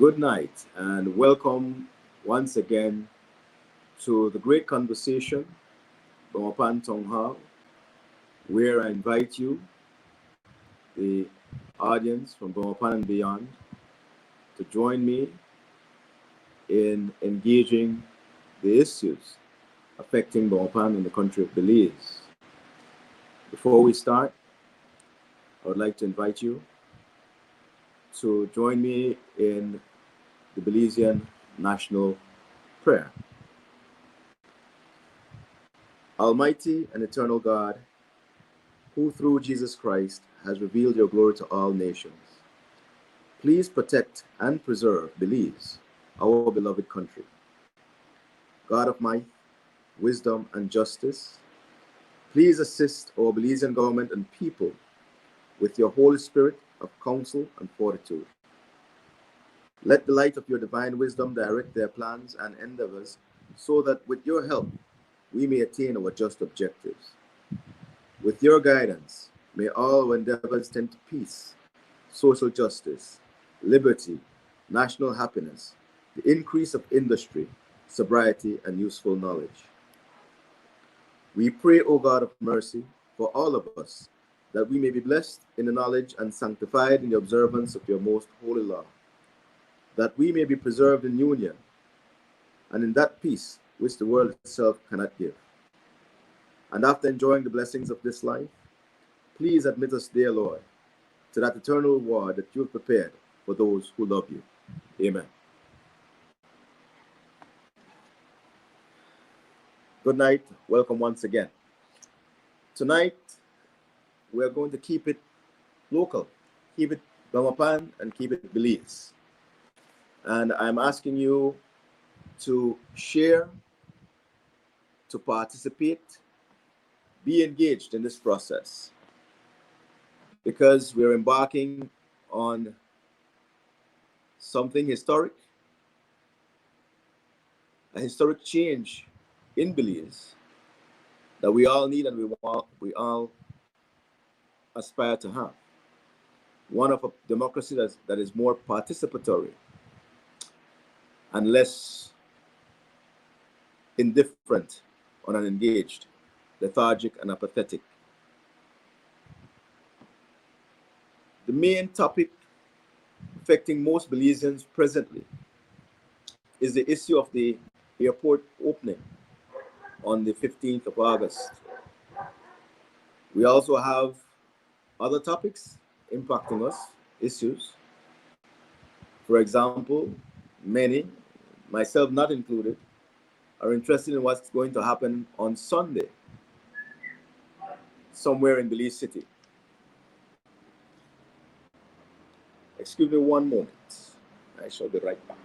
Good night and welcome once again to the great conversation, Belmopan Town Hall, where I invite you, the audience from Belmopan and beyond, to join me in engaging the issues affecting Belmopan and the country of Belize. Before we start, I would like to invite you to join me in the Belizean National Prayer. Almighty and eternal God, who through Jesus Christ has revealed your glory to all nations, please protect and preserve Belize, our beloved country. God of might, wisdom, and justice, please assist our Belizean government and people with your Holy Spirit of counsel and fortitude. Let the light of your divine wisdom direct their plans and endeavors so that with your help, we may attain our just objectives. With your guidance, may all our endeavors tend to peace, social justice, liberty, national happiness, the increase of industry, sobriety, and useful knowledge. We pray, O God of mercy, for all of us, that we may be blessed in the knowledge and sanctified in the observance of your most holy law, that we may be preserved in union and in that peace which the world itself cannot give. And after enjoying the blessings of this life, please admit us, dear Lord, to that eternal reward that you have prepared for those who love you. Amen. Good night. Welcome once again. Tonight, we're going to keep it local, keep it Belmopan and keep it Belize. And I'm asking you to share, to participate, be engaged in this process, because we're embarking on something historic, a historic change in Belize that we all need and we all aspire to have. One of a democracy that is more participatory and less indifferent or unengaged, lethargic and apathetic. The main topic affecting most Belizeans presently is the issue of the airport opening on the 15th of August. We also have other topics impacting us, issues. For example, many, myself not included, are interested in what's going to happen on Sunday, somewhere in Belize City. Excuse me one moment. I shall be right back.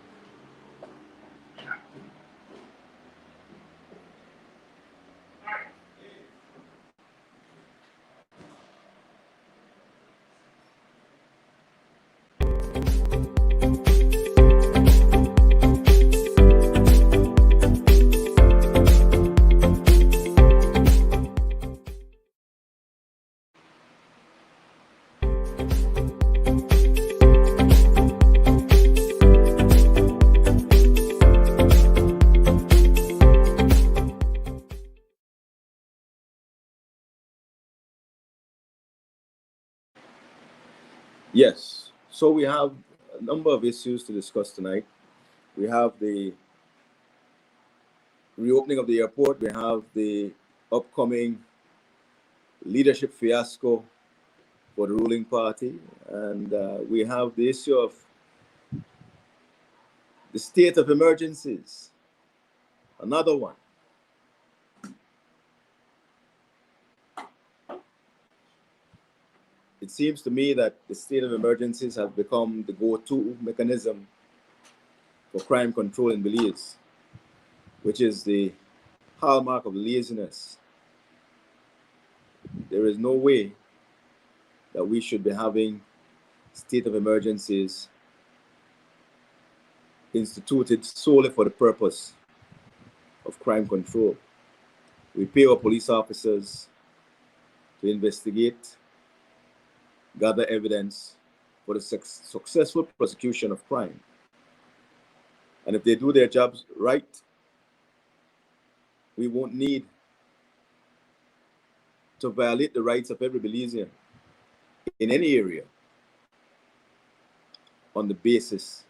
Yes, so we have a number of issues to discuss tonight. We have the reopening of the airport. We have the upcoming leadership fiasco for the ruling party. And we have the issue of the state of emergencies, another one. It seems to me that the state of emergencies has become the go-to mechanism for crime control in Belize, which is the hallmark of laziness. There is no way that we should be having state of emergencies instituted solely for the purpose of crime control. We pay our police officers to investigate, gather evidence for the successful prosecution of crime. And if they do their jobs right, we won't need to violate the rights of every Belizean in any area on the basis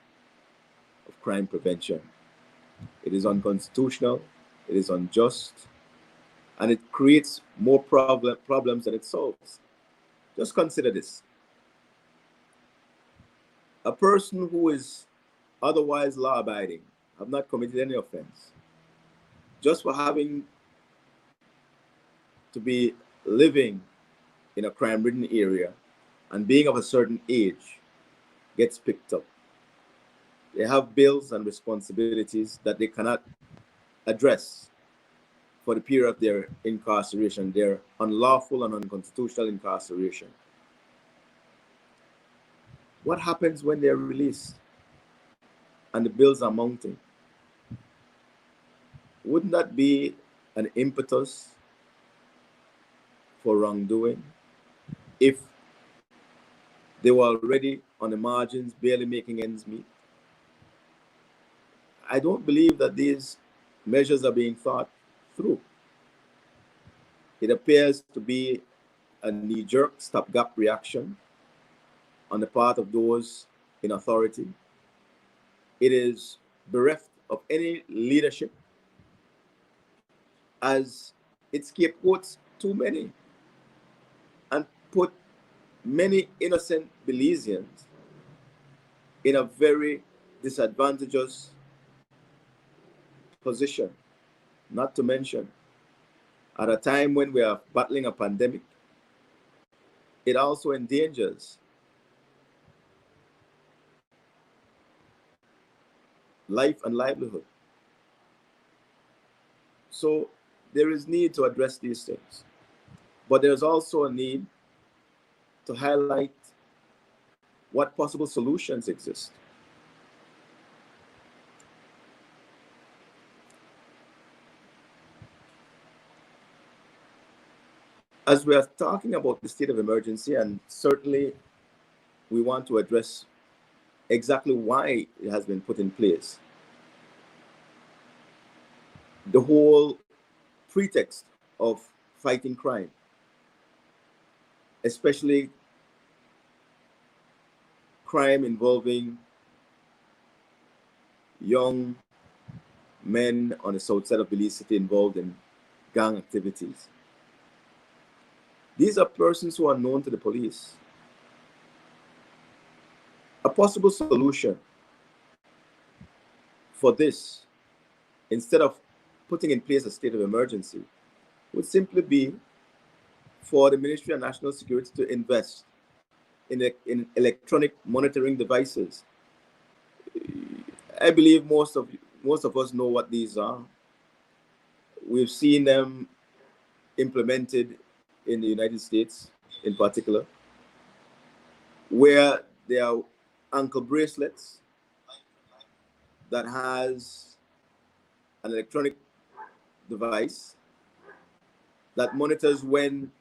of crime prevention. It is unconstitutional, it is unjust, and it creates more problems than it solves. Just consider this. A person who is otherwise law-abiding, have not committed any offense, just for having to be living in a crime-ridden area and being of a certain age, gets picked up. They have bills and responsibilities that they cannot address for the period of their incarceration, their unlawful and unconstitutional incarceration. What happens when they're released and the bills are mounting? Wouldn't that be an impetus for wrongdoing if they were already on the margins, barely making ends meet? I don't believe that these measures are being thought through. It appears to be a knee-jerk, stopgap reaction on the part of those in authority. It is bereft of any leadership, as it scapegoats too many and put many innocent Belizeans in a very disadvantageous position. Not to mention, at a time when we are battling a pandemic, it also endangers life and livelihood. So there is need to address these things. But there's also a need to highlight what possible solutions exist. As we are talking about the state of emergency, and certainly we want to address exactly why it has been put in place, the whole pretext of fighting crime, especially crime involving young men on the south side of Belize City involved in gang activities. These are persons who are known to the police. A possible solution for this, instead of putting in place a state of emergency, would simply be for the Ministry of National Security to invest in electronic monitoring devices. I believe most of us know what these are. We've seen them implemented in the United States in particular, where there are ankle bracelets that has an electronic device that monitors when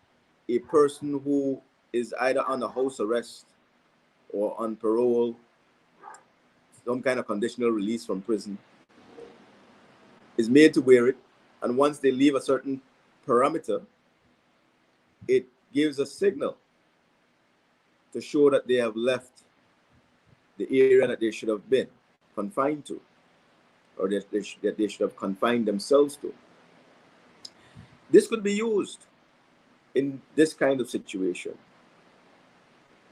a person who is either under house arrest or on parole, some kind of conditional release from prison, is made to wear it. And once they leave a certain parameter, it gives a signal to show that they have left the area that they should have been confined to, or that they should have confined themselves to. This could be used in this kind of situation.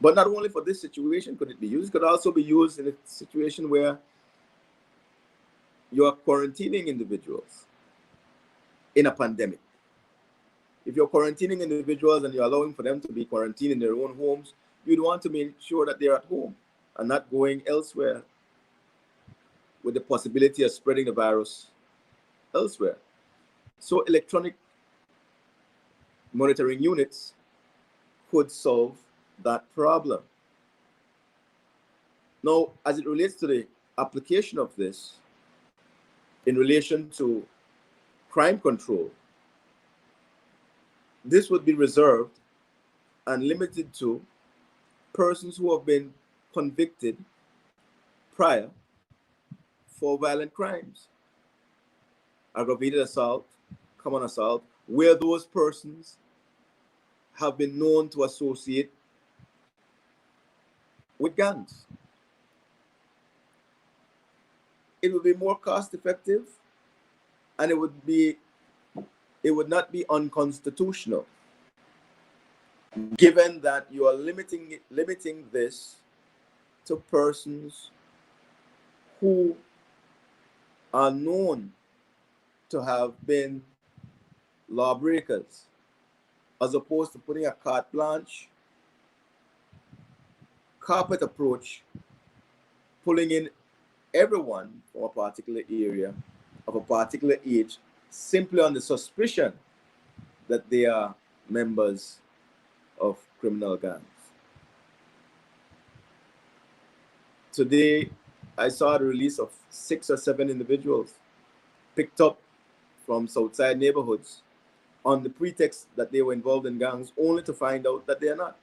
But not only for this situation could it be used, it could also be used in a situation where you are quarantining individuals in a pandemic. If you're quarantining individuals and you're allowing for them to be quarantined in their own homes, you'd want to make sure that they're at home and not going elsewhere with the possibility of spreading the virus elsewhere. So electronic monitoring units could solve that problem. Now, as it relates to the application of this in relation to crime control, this would be reserved and limited to persons who have been convicted prior for violent crimes, aggravated assault, common assault, where those persons have been known to associate with gangs. It would be more cost effective, and it would not be unconstitutional, given that you are limiting this to persons who are known to have been lawbreakers, as opposed to putting a carte blanche, carpet approach, pulling in everyone from a particular area of a particular age simply on the suspicion that they are members of criminal gangs. Today, I saw the release of 6 or 7 individuals picked up from Southside neighborhoods on the pretext that they were involved in gangs, only to find out that they are not,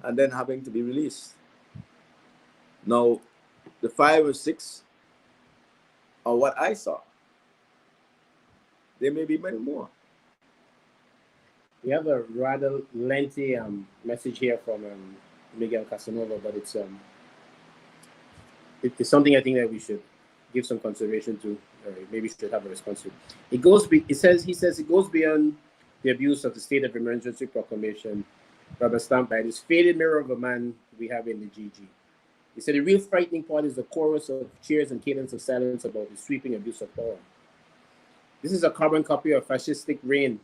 and then having to be released. Now, the 5 or 6 are what I saw. There may be many more. We have a rather lengthy message here from Miguel Casanova, but it's something I think that we should give some consideration to, or maybe should have a response to. He says it goes beyond the abuse of the state of emergency proclamation, rubber stamped by this faded mirror of a man we have in the GG. He said the real frightening part is the chorus of cheers and cadence of silence about the sweeping abuse of power. This is a carbon copy of fascistic reign,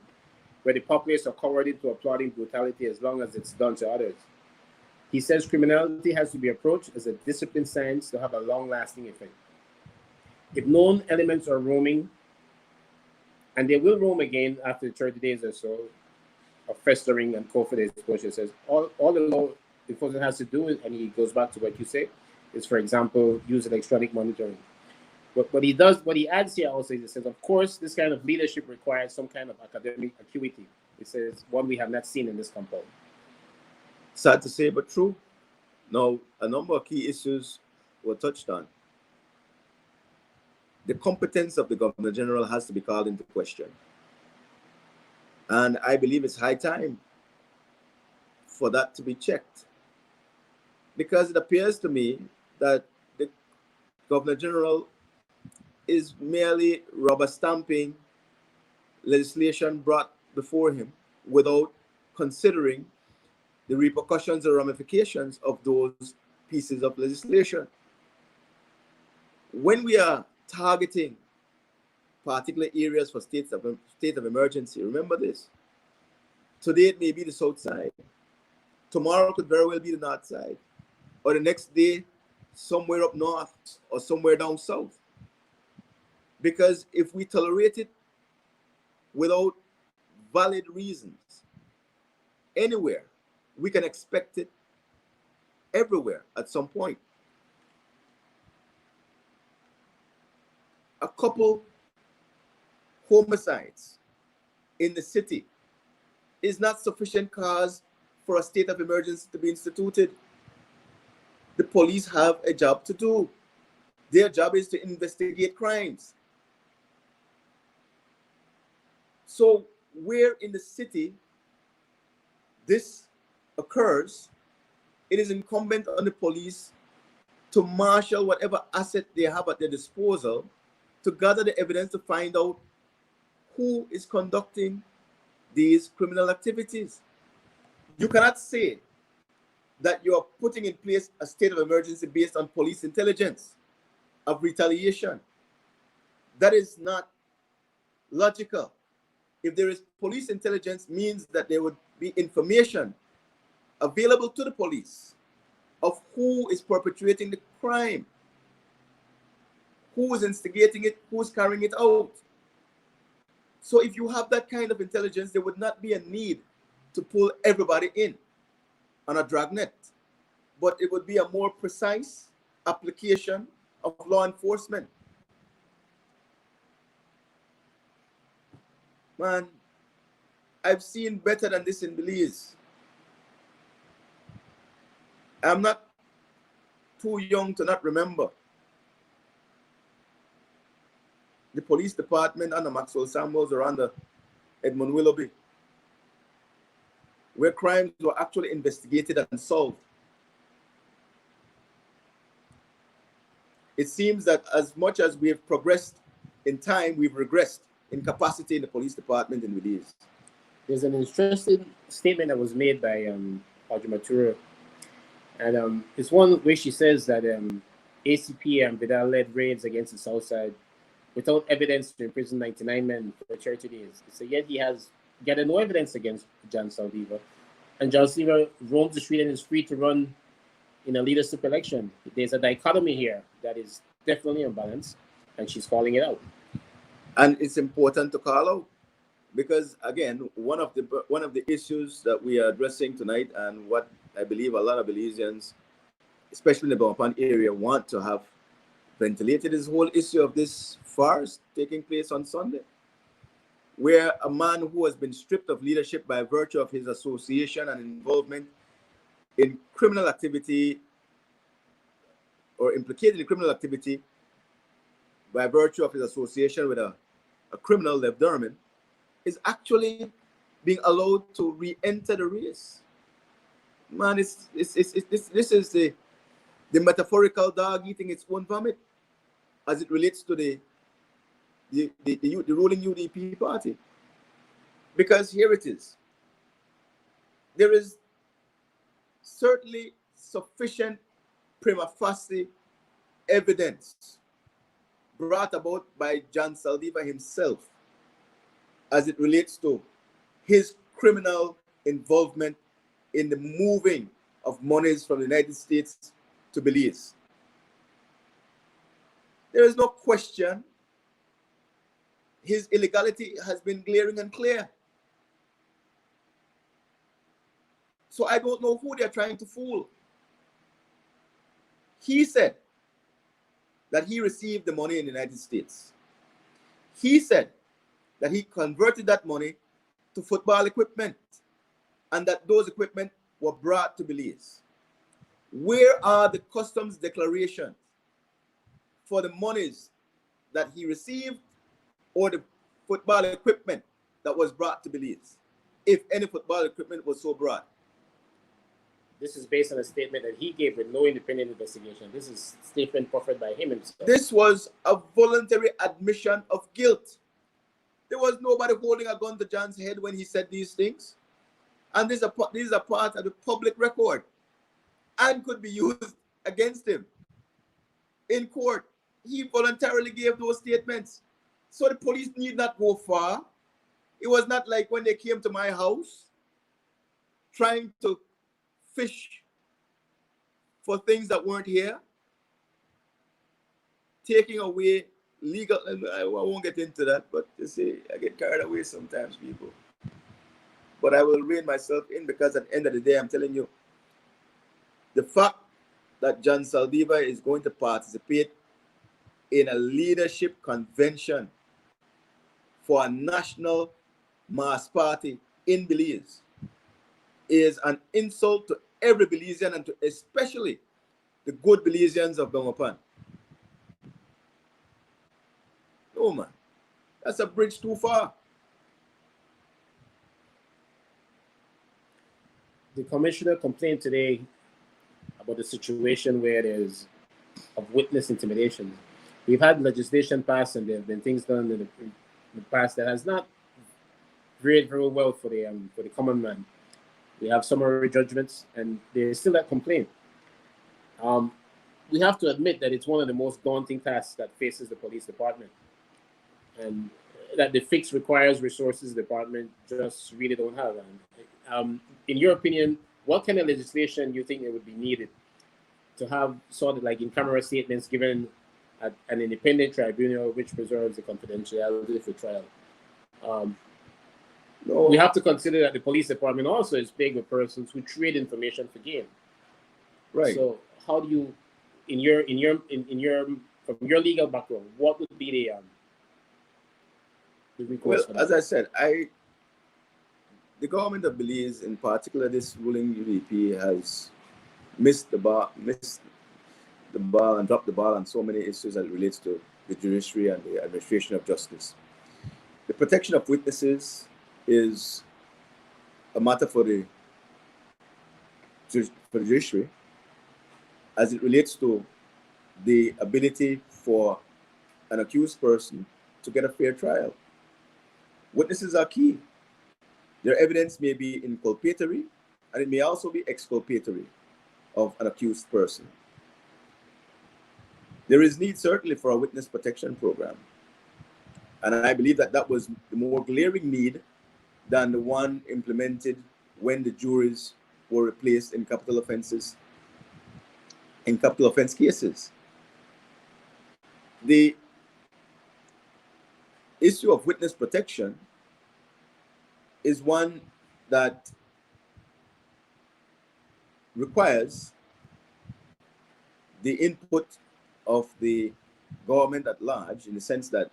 where the populace are cowered into applauding brutality as long as it's done to others. He says criminality has to be approached as a disciplined science to have a long-lasting effect. If known elements are roaming, and they will roam again after 30 days or so of festering and COVID exposure, says all the law enforcement has to do, and he goes back to what you say, is, for example, use electronic monitoring. But what he adds here also is, he says, of course, this kind of leadership requires some kind of academic acuity. He says, one we have not seen in this compound. Sad to say, but true. Now, a number of key issues were touched on. The competence of the Governor General has to be called into question. And I believe it's high time for that to be checked. Because it appears to me that the Governor General is merely rubber stamping legislation brought before him without considering the repercussions or ramifications of those pieces of legislation. When we are targeting particular areas for state of emergency, remember this. Today it may be the south side. Tomorrow could very well be the north side. Or the next day, somewhere up north or somewhere down south. Because if we tolerate it without valid reasons anywhere, we can expect it everywhere at some point. A couple homicides in the city is not sufficient cause for a state of emergency to be instituted. The police have a job to do. Their job is to investigate crimes. So where in the city this occurs, it is incumbent on the police to marshal whatever asset they have at their disposal to gather the evidence to find out who is conducting these criminal activities. You cannot say that you are putting in place a state of emergency based on police intelligence of retaliation. That is not logical. If there is police intelligence, means that there would be information available to the police of who is perpetrating the crime, who is instigating it, who is carrying it out. So if you have that kind of intelligence, there would not be a need to pull everybody in on a dragnet, but it would be a more precise application of law enforcement. Man, I've seen better than this in Belize. I'm not too young to not remember the police department under Maxwell Samuels or under Edmund Willoughby, where crimes were actually investigated and solved. It seems that as much as we have progressed in time, we've regressed in capacity in the police department in Belize. There's an interesting statement that was made by Audrey Matura, and it's one where she says that ACP and Vidal led raids against the South Side without evidence to imprison 99 men for 30 days. So yet he has gathered no evidence against John Saldivar, and John Saldivar roams the street and is free to run in a leadership election. There's a dichotomy here that is definitely unbalanced, and she's calling it out. And it's important to call out because, again, one of the issues that we are addressing tonight, and what I believe a lot of Belizeans, especially in the Belmopan area, want to have ventilated, is the whole issue of this farce taking place on Sunday, where a man who has been stripped of leadership by virtue of his association and involvement in criminal activity or implicated in criminal activity by virtue of his association with a criminal, Lev Derman, is actually being allowed to re-enter the race. Man, this is the metaphorical dog eating its own vomit as it relates to the ruling UDP party. Because here it is. There is certainly sufficient prima facie evidence brought about by John Saldivar himself as it relates to his criminal involvement in the moving of monies from the United States to Belize. There is no question his illegality has been glaring and clear. So I don't know who they're trying to fool. He said that he received the money in the United States. He said that he converted that money to football equipment and that those equipment were brought to Belize. Where are the customs declarations for the monies that he received or the football equipment that was brought to Belize, if any football equipment was so brought? This is based on a statement that he gave with no independent investigation. This is a statement proffered by him himself. This was a voluntary admission of guilt. There was nobody holding a gun to John's head when he said these things. And these are part of the public record and could be used against him in court. He voluntarily gave those statements. So the police need not go far. It was not like when they came to my house trying to fish for things that weren't here, taking away legal. I won't get into that, but you see, I get carried away sometimes, people. But I will rein myself in because at the end of the day, I'm telling you, the fact that John Saldivar is going to participate in a leadership convention for a national mass party in Belize is an insult to every Belizean and to especially the good Belizeans of Belmopan. No, man. That's a bridge too far. The commissioner complained today about the situation where there's of witness intimidation. We've had legislation passed and there have been things done in the past that has not fared very well for the common man. We have summary judgments, and there's still that complaint. We have to admit that it's one of the most daunting tasks that faces the police department, and that the fix requires resources the department just really don't have. And, in your opinion, what kind of legislation do you think it would be needed to have sort of like in-camera statements given at an independent tribunal which preserves the confidentiality for trial? No. We have to consider that the police department also is big with persons who trade information for gain. Right. So how do you, from your legal background, what would be the recourse? Well, as I said, the government of Belize, in particular this ruling UDP, has missed the ball and dropped the ball on so many issues that relates to the judiciary and the administration of justice. The protection of witnesses is a matter for the judiciary as it relates to the ability for an accused person to get a fair trial. Witnesses are key. Their evidence may be inculpatory and it may also be exculpatory of an accused person. There is need certainly for a witness protection program. And I believe that that was the more glaring need than the one implemented when the juries were replaced in capital offense cases. The issue of witness protection is one that requires the input of the government at large, in the sense that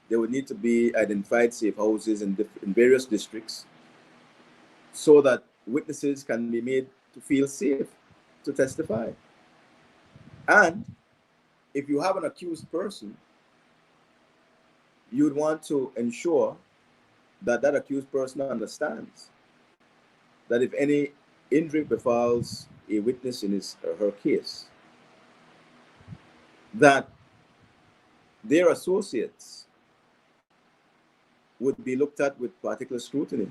there would need to be identified safe houses in various districts so that witnesses can be made to feel safe to testify. And if you have an accused person, you'd want to ensure that that accused person understands that if any injury befalls a witness in his or her case, that their associates would be looked at with particular scrutiny.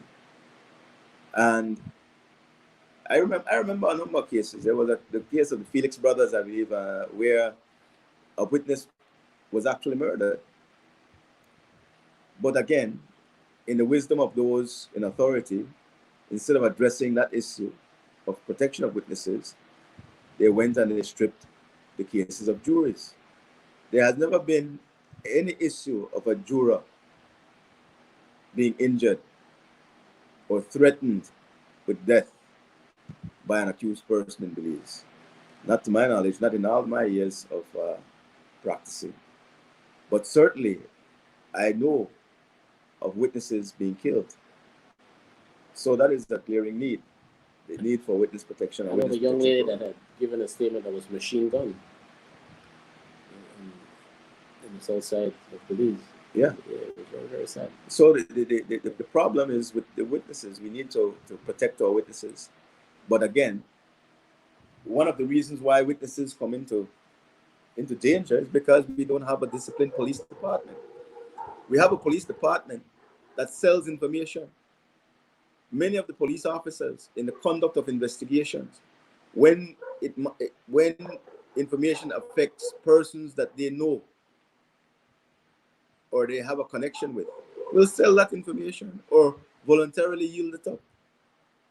And I remember a number of cases. There was the case of the Felix brothers, I believe, where a witness was actually murdered. But again, in the wisdom of those in authority, instead of addressing that issue of protection of witnesses, they went and they stripped the cases of juries. There has never been any issue of a juror being injured or threatened with death by an accused person in Belize. Not to my knowledge, not in all my years of practicing. But certainly, I know of witnesses being killed. So that is the glaring need, the need for witness protection. I know the young lady that had given a statement that was machine gun in the south side of Belize. Yeah. It was very, very sad. So the problem is with the witnesses. We need to protect our witnesses. But again, one of the reasons why witnesses come into danger is because we don't have a disciplined police department. We have a police department that sells information. Many of the police officers in the conduct of investigations, when information affects persons that they know or they have a connection with, will sell that information or voluntarily yield it up.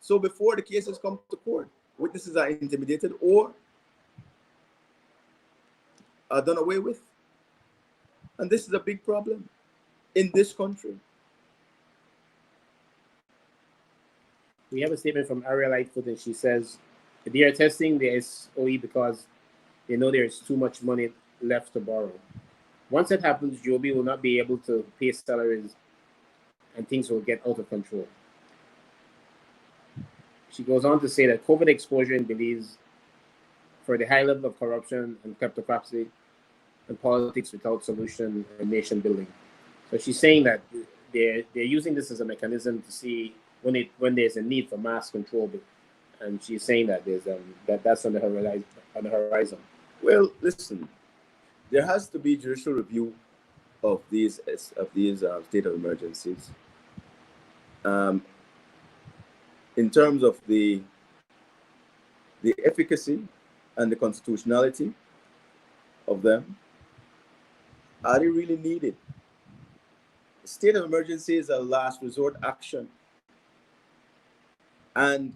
So before the cases come to court, witnesses are intimidated or are done away with. And this is a big problem in this country. We have a statement from Ariel Lightfoot, and she says they are testing the SOE because they know there is too much money left to borrow. Once that happens, Joby will not be able to pay salaries and things will get out of control. She goes on to say that COVID exposure in Belize for the high level of corruption and kleptocracy and politics without solution and nation building. So she's saying that they're using this as a mechanism to see when there's a need for mass control, and she's saying that there's that's on the horizon. Well, listen, there has to be judicial review of these state of emergencies. In terms of the efficacy and the constitutionality of them, are they really needed? State of emergency is a last resort action. And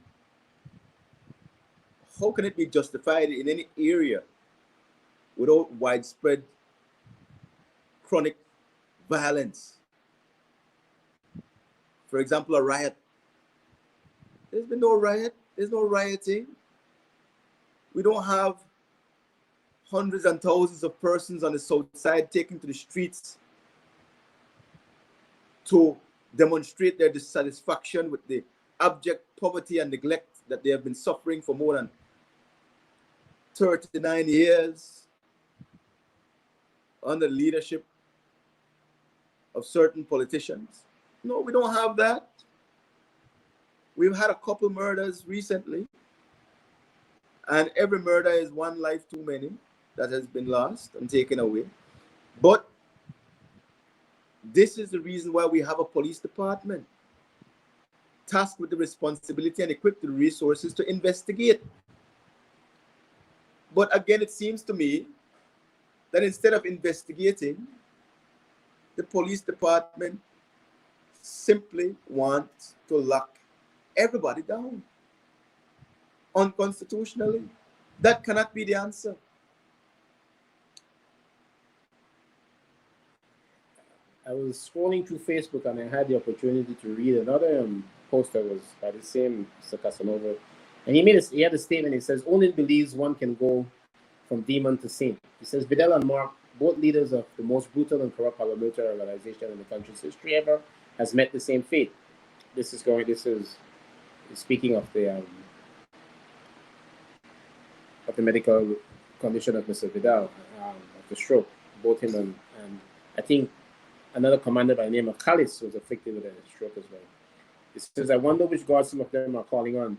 how can it be justified in any area without widespread chronic violence? For example, a riot. There's been no riot. There's no rioting. We don't have hundreds and thousands of persons on the south side taken to the streets to demonstrate their dissatisfaction with the abject poverty and neglect that they have been suffering for more than 39 years under the leadership of certain politicians. No, we don't have that. We've had a couple murders recently, and every murder is one life too many that has been lost and taken away. But this is the reason why we have a police department tasked with the responsibility and equipped with the resources to investigate. But again, it seems to me that instead of investigating, the police department simply wants to lock everybody down unconstitutionally. That cannot be the answer. I was scrolling through Facebook and I had the opportunity to read another post that was by the same Mr. Casanova. And he had a statement. He says, only believes one can go from demon to saint. He says, Vidal and Mark, both leaders of the most brutal and corrupt paramilitary organization in the country's history ever, has met the same fate. This is speaking of the medical condition of Mr. Vidal, of the stroke. Both him and I think another commander by the name of Khalis was afflicted with a stroke as well. He says, I wonder which God some of them are calling on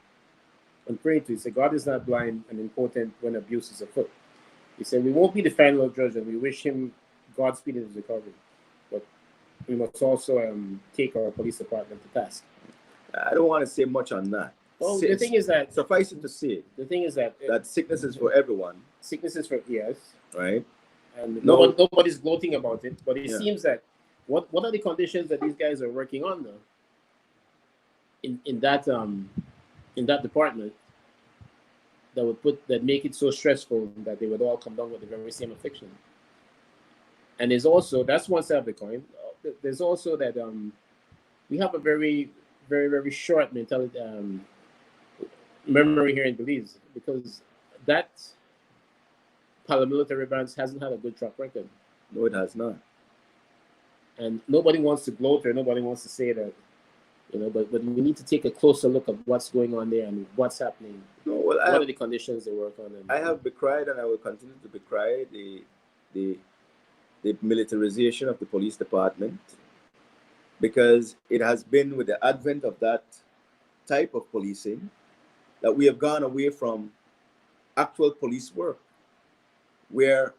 and praying to. He said, God is not blind and impotent when abuse is afoot. He said, we won't be the final judge and we wish him Godspeed in his recovery. But we must also take our police department to task. I don't want to say much on that. Well, the thing is that... Suffice it to say... The thing is that... that sickness is for everyone. Sickness is for... Yes. Right? And nobody's gloating about it. But it seems that... What are the conditions that these guys are working on now? In that department that make it so stressful that they would all come down with the very same affliction. And there's also, that's one side of the coin. There's also that we have a very, very, very short mentality memory here in Belize, because that paramilitary branch hasn't had a good track record. No, it has not. And nobody wants to gloat or nobody wants to say that, but we need to take a closer look at what's going on there and what's happening. No, well, what are the conditions they work on? I have decried and I will continue to decry the militarization of the police department, because it has been with the advent of that type of policing that we have gone away from actual police work, where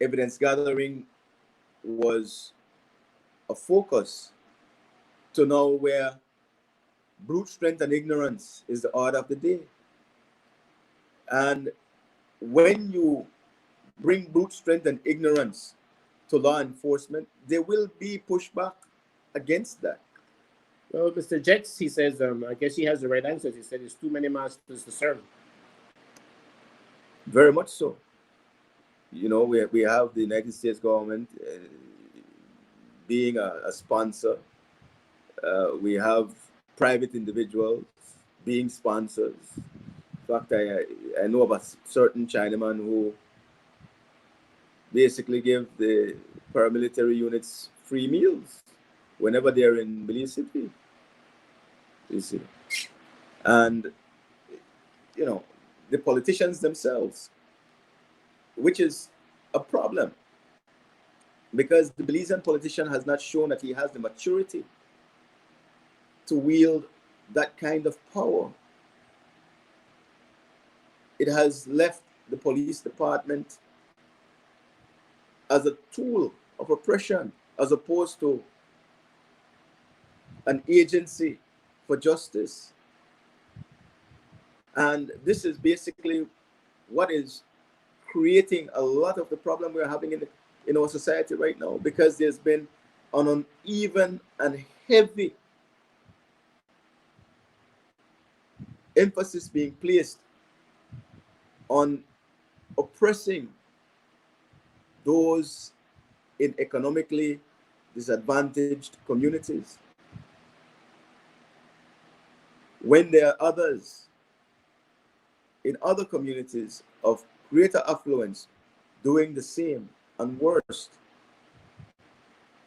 evidence gathering was a focus, to now where brute strength and ignorance is the order of the day. And when you bring brute strength and ignorance to law enforcement, there will be pushback against that. Well, Mr. Jets, he says, I guess he has the right answers. He said there's too many masters to serve. Very much so. We have the United States government being a sponsor. We have private individuals being sponsors. In fact, I know of a certain Chinaman who basically give the paramilitary units free meals whenever they're in Belize City. You see. And, the politicians themselves, which is a problem, because the Belizean politician has not shown that he has the maturity to wield that kind of power. It has left the police department as a tool of oppression, as opposed to an agency for justice. And this is basically what is creating a lot of the problem we're having in our society right now, because there's been an uneven and heavy emphasis being placed on oppressing those in economically disadvantaged communities, when there are others in other communities of greater affluence doing the same and worse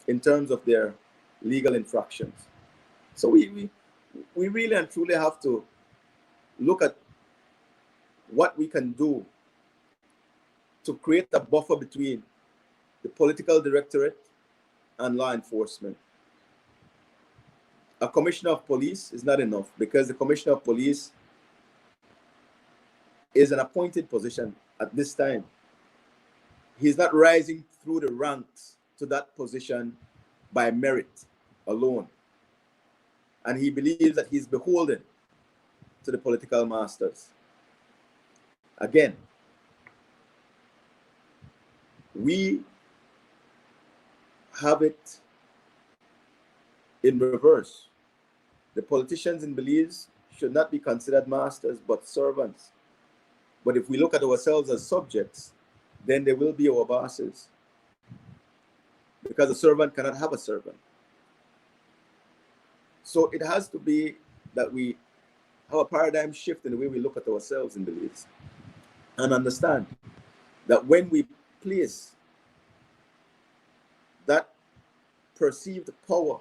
in terms of their legal infractions. So we really and truly have to look at what we can do to create a buffer between the political directorate and law enforcement. A commissioner of police is not enough, because the commissioner of police is an appointed position at this time. He's not rising through the ranks to that position by merit alone. And he believes that he's beholden to the political masters. Again, we have it in reverse. The politicians in Belize should not be considered masters, but servants. But if we look at ourselves as subjects, then they will be our bosses. Because a servant cannot have a servant. So it has to be that we have a paradigm shift in the way we look at ourselves in Belize, and understand that when we place that perceived power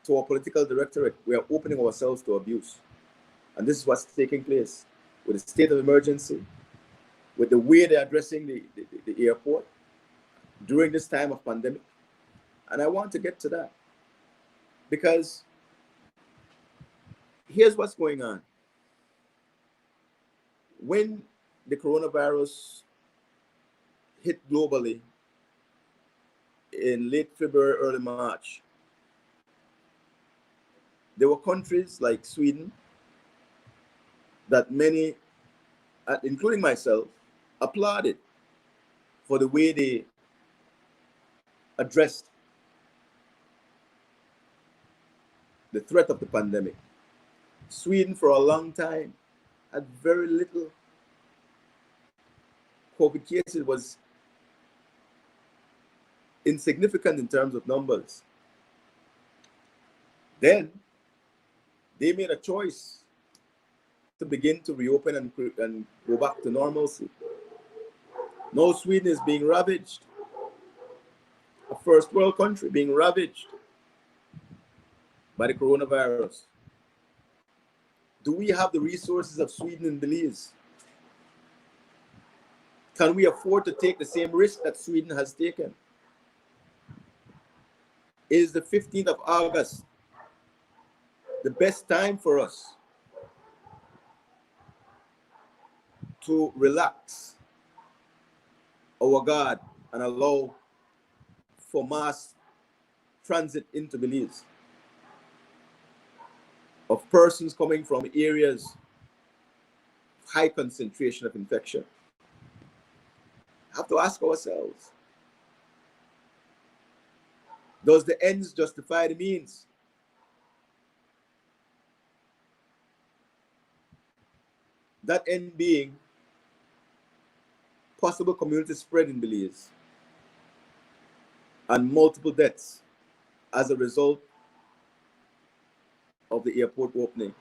to our political directorate, we are opening ourselves to abuse. And this is what's taking place with the state of emergency, with the way they're addressing the airport during this time of pandemic. And I want to get to that, because here's what's going on. When the coronavirus hit globally in late February, early March, there were countries like Sweden that many, including myself, applauded for the way they addressed the threat of the pandemic. Sweden, for a long time, had very little COVID cases. It was insignificant in terms of numbers. Then they made a choice to begin to reopen and go back to normalcy. Now Sweden is being ravaged, a first world country being ravaged by the coronavirus. Do we have the resources of Sweden and Belize? Can we afford to take the same risk that Sweden has taken? Is the 15th of August the best time for us to relax our guard and allow for mass transit into Belize of persons coming from areas high concentration of infection? We have to ask ourselves, does the ends justify the means? That end being possible community spread in Belize and multiple deaths as a result of the airport opening,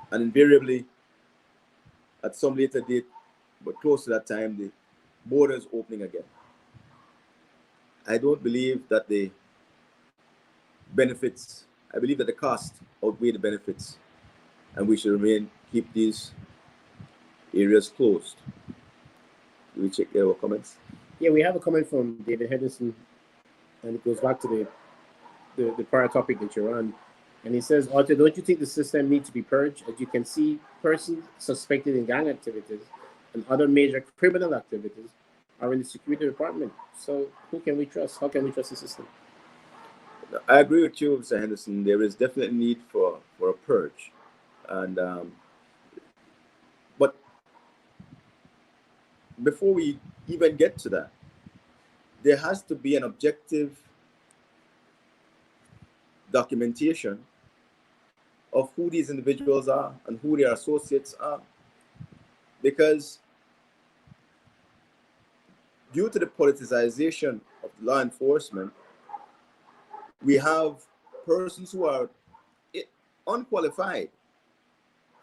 and invariably at some later date, but close to that time, the borders opening again. I don't believe that the benefits, I believe that the cost outweigh the benefits, and we should keep these areas closed. Do we check our comments? Yeah, we have a comment from David Henderson, and it goes back to the prior topic that you're on. And he says, Arthur, don't you think the system needs to be purged? As you can see, persons suspected in gang activities and other major criminal activities are in the security department. So who can we trust? How can we trust the system? I agree with you, Mr. Henderson. There is definitely need for a purge. And but before we even get to that, there has to be an objective documentation of who these individuals are and who their associates are. Because due to the politicization of law enforcement, we have persons who are unqualified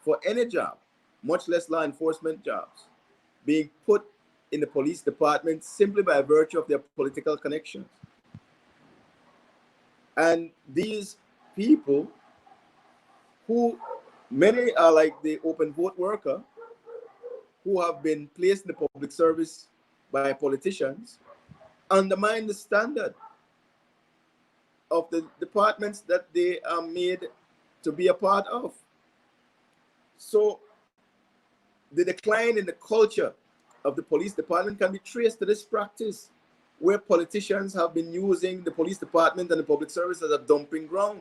for any job, much less law enforcement jobs, being put in the police department simply by virtue of their political connections. And these people, who many are like the open vote worker, who have been placed in the public service by politicians undermine the standard of the departments that they are made to be a part of. So the decline in the culture of the police department can be traced to this practice, where politicians have been using the police department and the public service as a dumping ground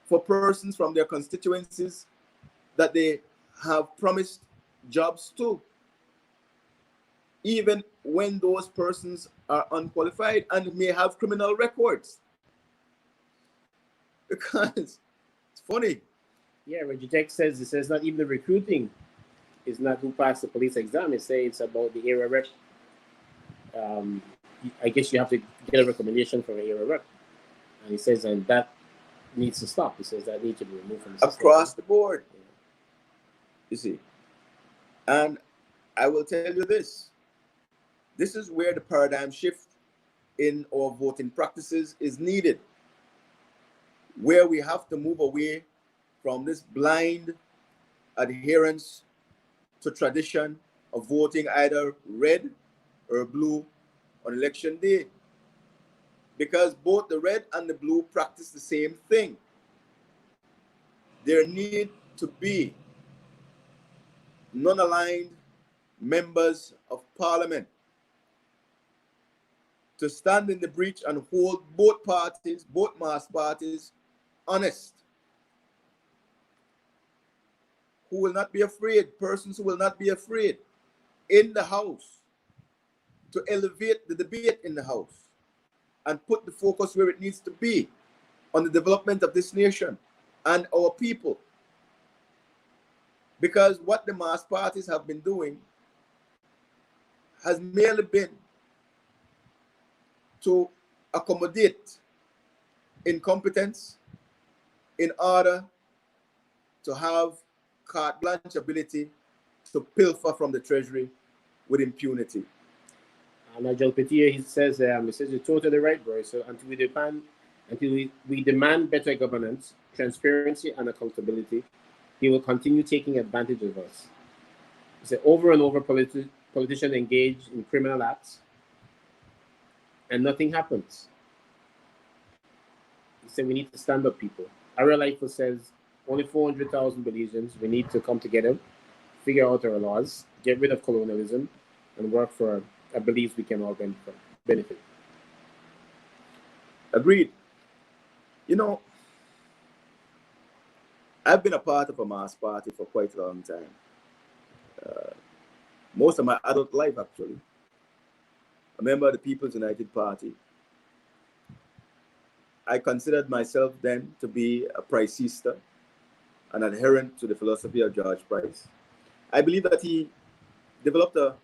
for persons from their constituencies that they have promised jobs to, even when those persons are unqualified and may have criminal records. Because it's funny. Yeah, Reggie Tech says, it says not even the recruiting is not who passed the police exam. It says it's about the area rep. I guess you have to get a recommendation from an area rep. And he says, and that needs to stop. He says that needs to be removed from the system. Across the board. Yeah. You see. And I will tell you this. This is where the paradigm shift in our voting practices is needed, where we have to move away from this blind adherence to tradition of voting either red or blue on election day, because both the red and the blue practice the same thing. There need to be non-aligned members of parliament to stand in the breach and hold both parties, both mass parties, honest, who will not be afraid, persons who will not be afraid in the House to elevate the debate in the House and put the focus where it needs to be, on the development of this nation and our people. Because what the mass parties have been doing has merely been to accommodate incompetence in order to have carte blanche ability to pilfer from the treasury with impunity. Nigel Petier, he says you're totally right, bro. So until we demand better governance, transparency, and accountability, he will continue taking advantage of us. He said over and over, politicians engage in criminal acts, and nothing happens. He said we need to stand up, people. Ariel Eiffel says only 400,000 Belizeans. We need to come together, figure out our laws, get rid of colonialism, and work for a Belize we can all benefit. Agreed. You know, I've been a part of a mass party for quite a long time. Most of my adult life, actually. A member of the People's United Party. I considered myself then to be a Pricista, an adherent to the philosophy of George Price. I believe that he developed a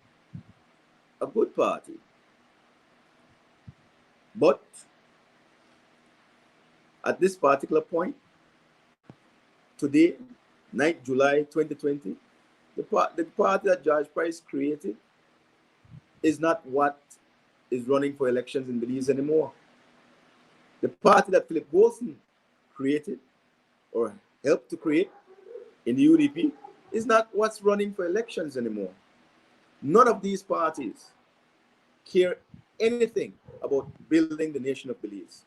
good party. But at this particular point, today, 9th July 2020, the party that George Price created is not what is running for elections in Belize anymore. The party that Philip Golson created or helped to create in the UDP is not what's running for elections anymore. None of these parties care anything about building the nation of Belize.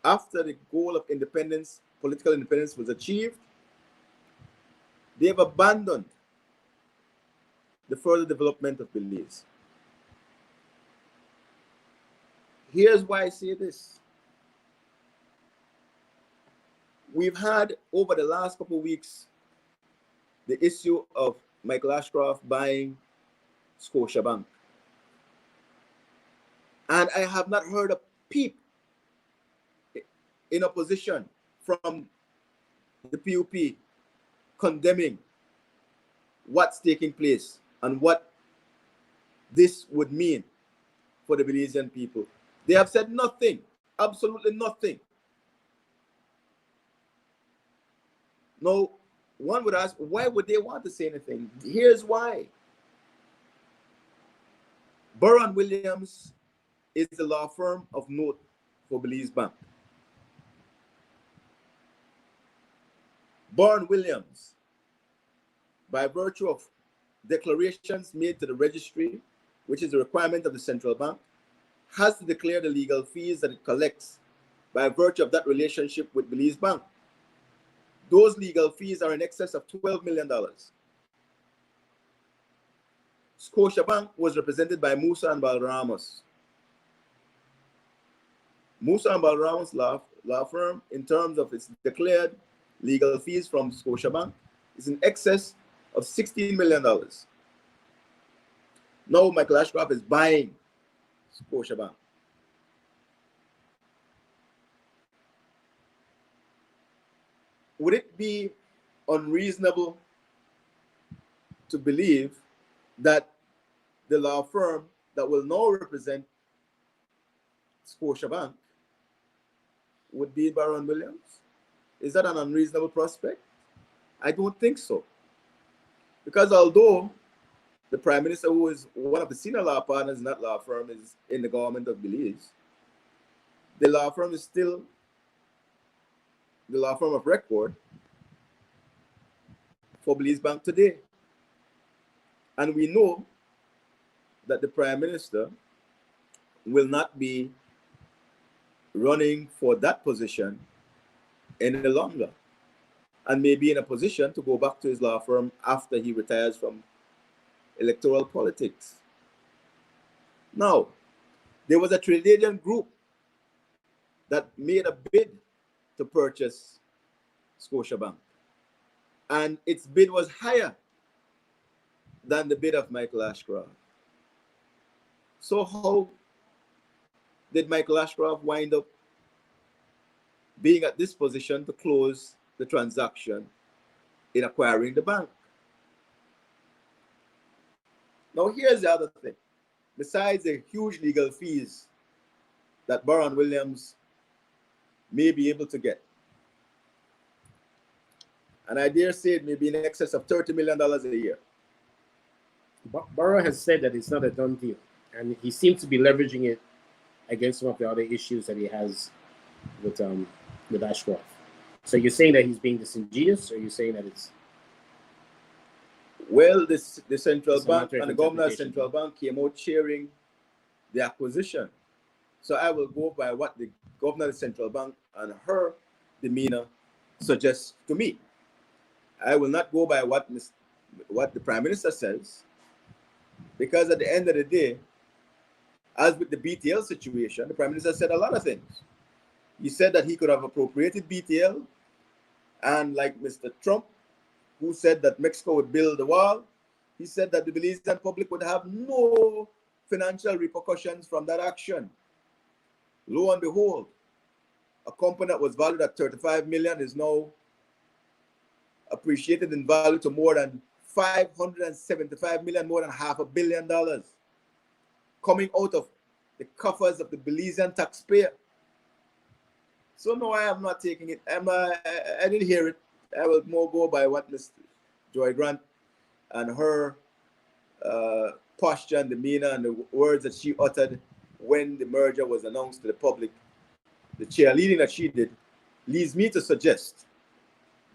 After the goal of independence, political independence was achieved, they have abandoned the further development of Belize. Here's why I say this. We've had, over the last couple of weeks, the issue of Michael Ashcroft buying Scotiabank. And I have not heard a peep in opposition from the PUP condemning what's taking place and what this would mean for the Belizean people. They have said nothing, absolutely nothing. Now, one would ask, why would they want to say anything? Here's why. Burrow & Williams is the law firm of note for Belize Bank. Burrow & Williams by virtue of declarations made to the registry, which is a requirement of the central bank, has to declare the legal fees that it collects by virtue of that relationship with Belize Bank. Those legal fees are in excess of $12 million. Scotiabank was represented by Musa and Balramos. Musa and Balramos law firm, in terms of its declared legal fees from Scotiabank, is in excess of $16 million. Now Michael Ashcroft is buying Scotiabank. Would it be unreasonable to believe that the law firm that will now represent Scotiabank would be Baron Williams? Is that an unreasonable prospect? I don't think so. Because although the Prime Minister, who is one of the senior law partners in that law firm, is in the government of Belize, the law firm is still the law firm of record for Belize Bank today. And we know that the Prime Minister will not be running for that position any longer, and may be in a position to go back to his law firm after he retires from electoral politics. Now, there was a Trinidadian group that made a bid to purchase Scotiabank, and its bid was higher than the bid of Michael Ashcroft. So how did Michael Ashcroft wind up being at this position to close the transaction in acquiring the bank? Now, here's the other thing. Besides the huge legal fees that Baron Williams may be able to get, and I dare say it may be in excess of $30 million a year. Barrow has said that it's not a done deal, and he seems to be leveraging it against some of the other issues that he has with Ashcroft. So you're saying that he's being disingenuous, or you're saying that it's... Well, the central bank and the governor of the central bank came out cheering the acquisition. So I will go by what the governor of the central bank and her demeanor suggests to me. I will not go by what the Prime Minister says, because at the end of the day, as with the BTL situation, the Prime Minister said a lot of things. He said that he could have appropriated BTL, and like Mr. Trump, who said that Mexico would build the wall, he said that the Belizean public would have no financial repercussions from that action. Lo and behold, a company that was valued at $35 million is now appreciated in value to more than $575 million, more than $500 million, coming out of the coffers of the Belizean taxpayer. So no, I am not taking it. I didn't hear it. I will more go by what Ms. Joy Grant and her posture and demeanor and the words that she uttered when the merger was announced to the public. The cheerleading that she did leads me to suggest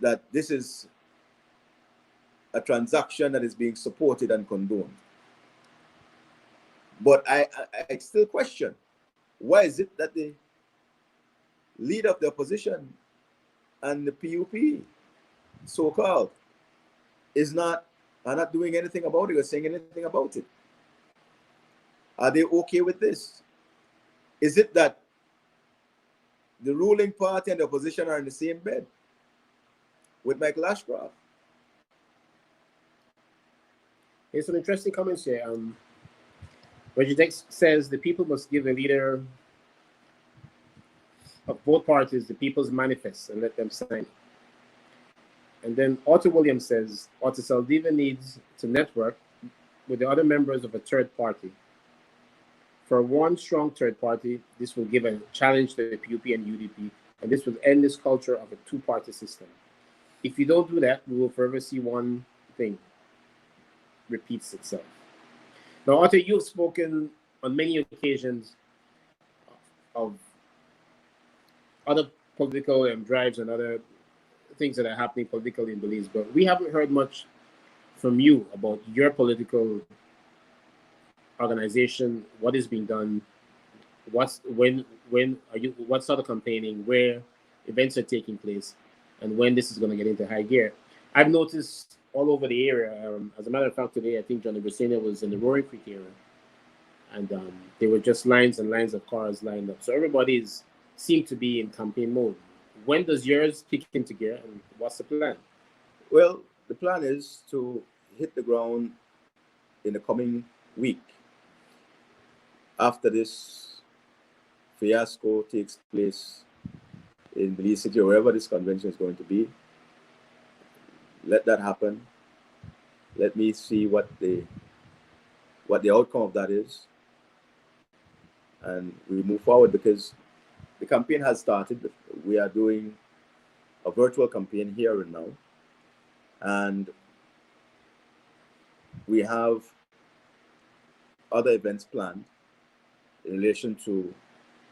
that this is a transaction that is being supported and condoned. But I still question, why is it that the leader of the opposition and the PUP, so-called, are not doing anything about it or saying anything about it? Are they okay with this? Is it that the ruling party and the opposition are in the same bed with Michael Ashcroft? There's some interesting comments here. Regidex says the people must give the leader of both parties the People's Manifest and let them sign it. And then Otto Williams says Otto Saldiva needs to network with the other members of a third party. For one strong third party, this will give a challenge to the PUP and UDP, and this will end this culture of a two-party system. If you don't do that, we will forever see one thing repeats itself. Now, Otto, you've spoken on many occasions of other political drives and other things that are happening politically in Belize, but we haven't heard much from you about your political organization, what is being done, when are you, what sort of campaigning, where events are taking place, and when this is going to get into high gear. I've noticed all over the area. As a matter of fact, today I think Johnny Brasenia was in the Roaring Creek area, and there were just lines and lines of cars lined up. So everybody's seemed to be in campaign mode. When does yours kick into gear, and what's the plan? Well, the plan is to hit the ground in the coming week after this fiasco takes place in Belize City or wherever this convention is going to be. Let that happen. Let me see what the outcome of that is, and we move forward, because the campaign has started. We are doing a virtual campaign here and now, and we have other events planned in relation to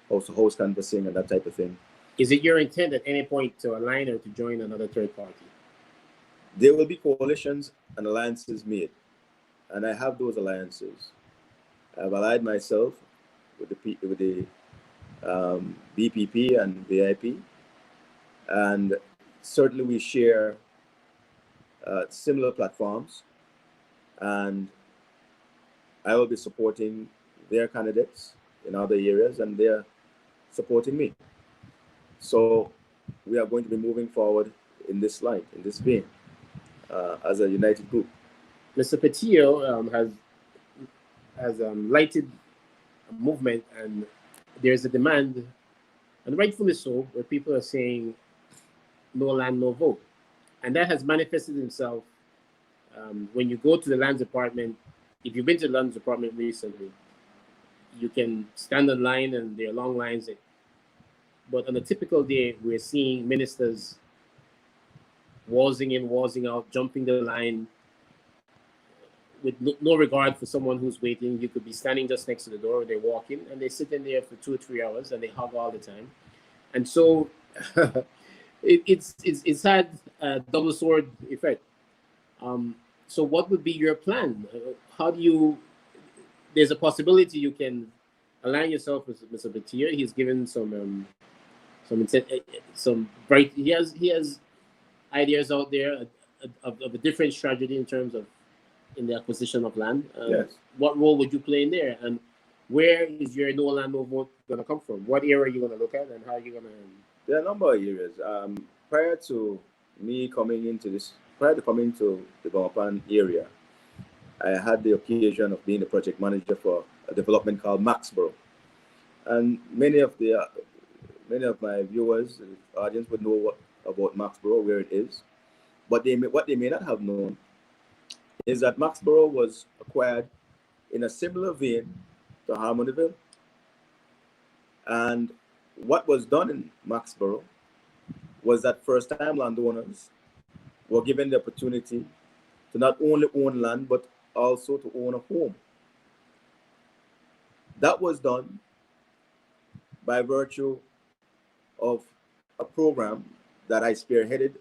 house canvassing and that type of thing. Is it your intent at any point to align or to join another third party? There will be coalitions and alliances made, and I have those alliances. I've allied myself with the BPP and VIP, and certainly we share similar platforms, and I will be supporting their candidates in other areas, and they're supporting me. So we are going to be moving forward in this light, in this vein, as a united group. Mr. Petillo has lighted a movement, and there's a demand, and rightfully so, where people are saying no land, no vote. And that has manifested itself when you go to the lands department. If you've been to the lands department recently, you can stand in line and there are long lines. But on a typical day, we're seeing ministers waltzing in, waltzing out, jumping the line with no regard for someone who's waiting. You could be standing just next to the door, they walk in and they sit in there for 2 or 3 hours and they hug all the time. And so it's had a double sword effect. So what would be your plan? How do you, there's a possibility you can align yourself with Mr. Petillo. He's given some bright, he has ideas out there of a different strategy in terms of in the acquisition of land. Yes. What role would you play in there, and where is your no land no vote going to come from? What area are you going to look at, and how are you going to? There are a number of areas. Prior to coming to the Belmopan area, I had the occasion of being the project manager for a development called Maxborough, and many of my viewers, the audience, would know about Maxborough, where it is. But what they may not have known is that Maxborough was acquired in a similar vein to Harmonyville. And what was done in Maxborough was that first-time landowners were given the opportunity to not only own land, but also to own a home. That was done by virtue of a program that I spearheaded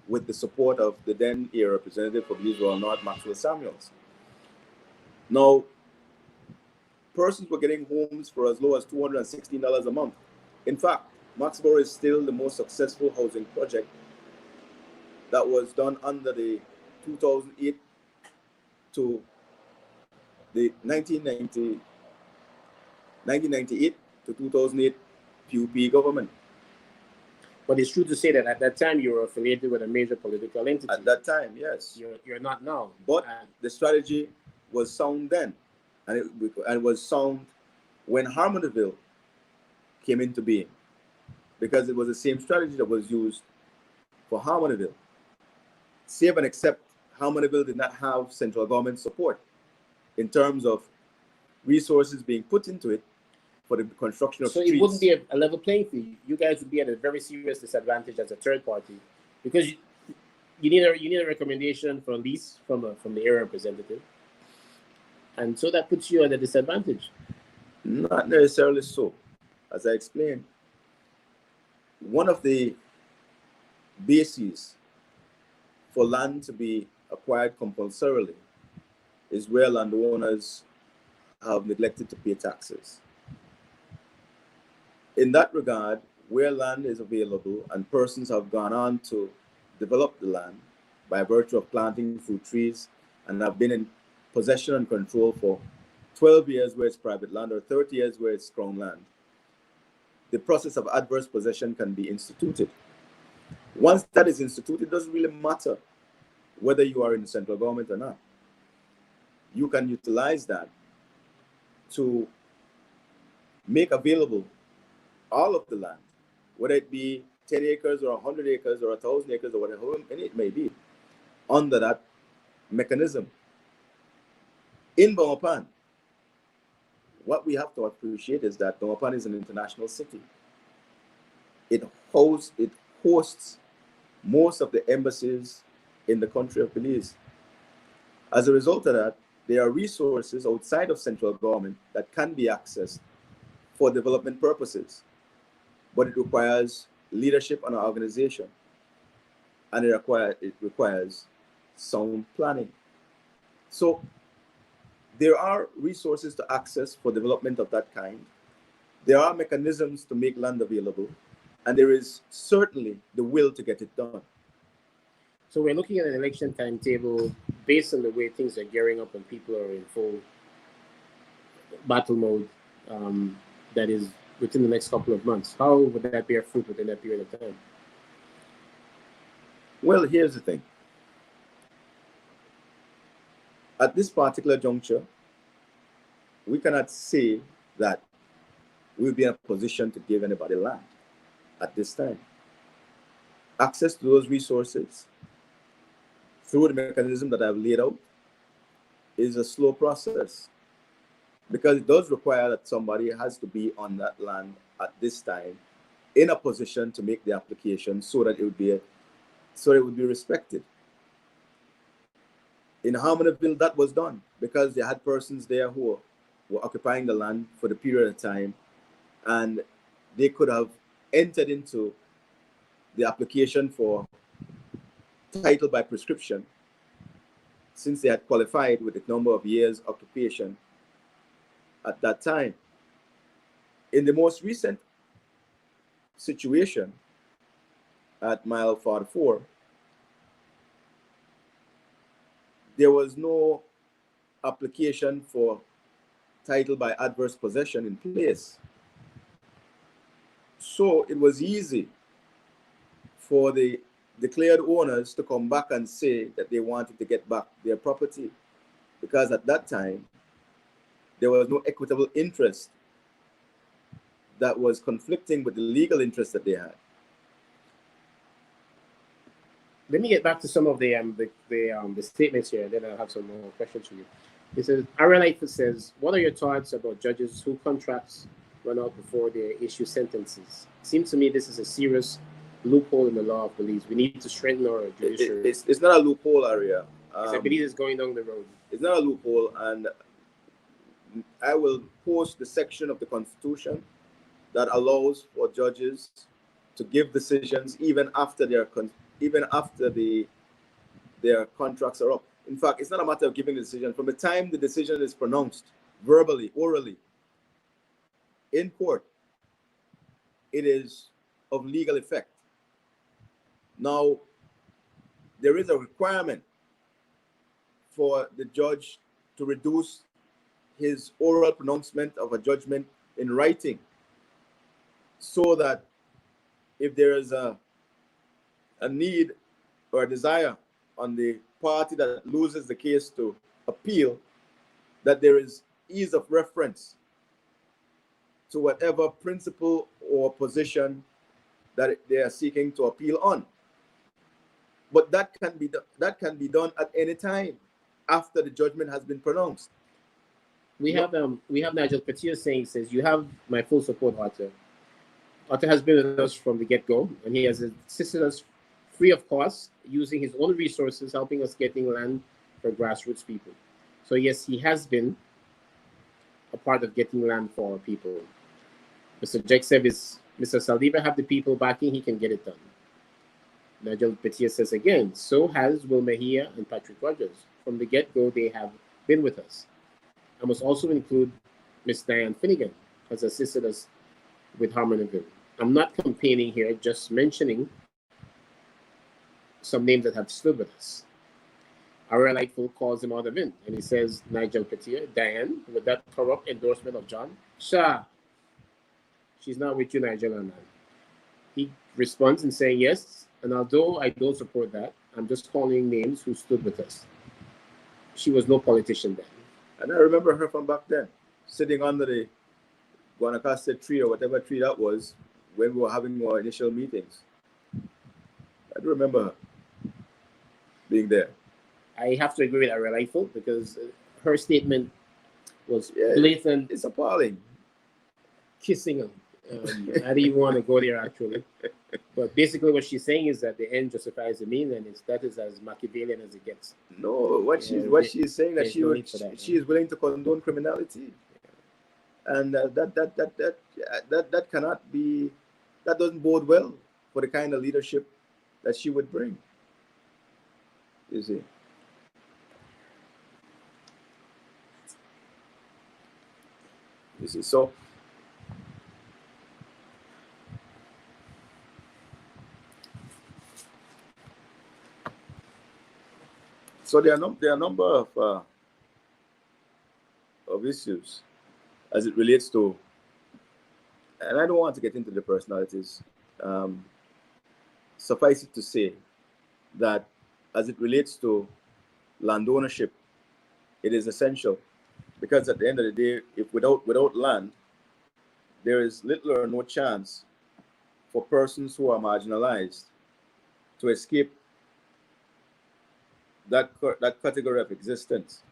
with the support of the then era representative for Belize Royal North, Maxwell Samuels. Now, persons were getting homes for as low as $216 a month. In fact, Maxborough is still the most successful housing project that was done under the 2008 to the 1998 to 2008 PUP government. But it's true to say that at that time you were affiliated with a major political entity. At that time, yes. You're not now. But the strategy was sound then, and it was sound when Harmonyville came into being, because it was the same strategy that was used for Harmonyville. Save and except Harmonyville did not have central government support in terms of resources being put into it for the construction of streets. So it wouldn't be a level playing field. You guys would be at a very serious disadvantage as a third party, because you need a recommendation for a lease from the area representative, and so that puts you at a disadvantage. Not necessarily so. As I explained, one of the bases for land to be acquired compulsorily is where landowners have neglected to pay taxes. In that regard, where land is available and persons have gone on to develop the land by virtue of planting fruit trees and have been in possession and control for 12 years where it's private land or 30 years where it's crown land, the process of adverse possession can be instituted. Once that is instituted, it doesn't really matter whether you are in the central government or not. You can utilize that to make available all of the land, whether it be 10 acres or 100 acres or 1,000 acres or whatever it may be, under that mechanism. In Belmopan, what we have to appreciate is that Belmopan is an international city. It hosts most of the embassies in the country of Belize. As a result of that, there are resources outside of central government that can be accessed for development purposes, but it requires leadership and organization, and it requires sound planning. So there are resources to access for development of that kind. There are mechanisms to make land available, and there is certainly the will to get it done. So we're looking at an election timetable based on the way things are gearing up and people are in full battle mode. That is within the next couple of months. How would that bear fruit within that period of time? Well, here's the thing. At this particular juncture, we cannot say that we'll be in a position to give anybody land at this time. Access to those resources through the mechanism that I've laid out is a slow process, because it does require that somebody has to be on that land at this time in a position to make the application so that it would be respected. In Harmonville, that was done because they had persons there who were occupying the land for the period of time, and they could have entered into the application for title by prescription since they had qualified with the number of years occupation at that time. In the most recent situation at mile 44, there was no application for title by adverse possession in place. So it was easy for the declared owners to come back and say that they wanted to get back their property, because at that time, there was no equitable interest that was conflicting with the legal interest that they had. Let me get back to some of the statements here, then I'll have some more questions for you. It says, Aaron says, what are your thoughts about judges who contracts run out before they issue sentences? It seems to me this is a serious loophole in the law of Belize. We need to strengthen our judiciary. It's not a loophole area. I believe it's going down the road. It's not a loophole, and I will post the section of the Constitution that allows for judges to give decisions even after their contracts are up. In fact, it's not a matter of giving the decision. From the time the decision is pronounced verbally, orally, in court, it is of legal effect. Now, there is a requirement for the judge to reduce his oral pronouncement of a judgment in writing, so that if there is a need or a desire on the party that loses the case to appeal, that there is ease of reference to whatever principle or position that they are seeking to appeal on. But that can be done at any time after the judgment has been pronounced. We have Nigel Petier says, you have my full support, Arthur. Arthur has been with us from the get-go, and he has assisted us free of cost, using his own resources, helping us getting land for grassroots people. So yes, he has been a part of getting land for our people. Mr. Jack said, Mr. Saldiva have the people backing, he can get it done. Nigel Petier says again, so has Will Mejia and Patrick Rogers. From the get-go, they have been with us. I must also include Miss Diane Finnegan, who has assisted us with Harmonyville. I'm not campaigning here, just mentioning some names that have stood with us. Our Lightful calls him out of in, and he says, Nigel Petier, Diane, with that corrupt endorsement of John, Sha, she's not with you, Nigel, or not. He responds in saying, yes, and although I don't support that, I'm just calling names who stood with us. She was no politician then. And I remember her from back then, sitting under the Guanacaste tree or whatever tree that was when we were having our initial meetings. I do remember her being there. I have to agree with Ariel Eiffel because her statement was blatant. It's appalling. Kissing him. I didn't even want to go there actually. But basically what she's saying is that the end justifies the means, and that is as Machiavellian as it gets. No, what she's saying that she is willing to condone criminality. And that cannot be, that doesn't bode well for the kind of leadership that she would bring. You see. So there are a number of issues as it relates to, and I don't want to get into the personalities. Suffice it to say that as it relates to land ownership, it is essential, because at the end of the day, if without land, there is little or no chance for persons who are marginalized to escape that category of existence.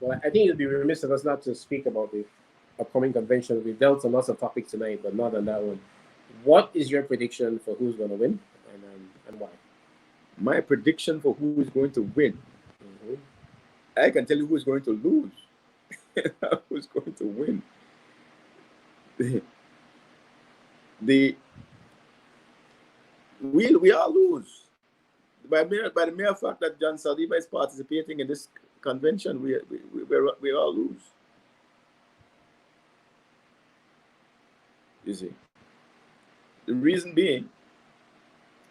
Well, I think it would be remiss of us not to speak about the upcoming convention. We've dealt on lots of topics tonight, but not on that one. What is your prediction for who's going to win and why? My prediction for who is going to win? I can tell you who's going to lose. Who's going to win? We all lose. By the mere fact that John Saliba is participating in this convention, we all lose. You see, the reason being,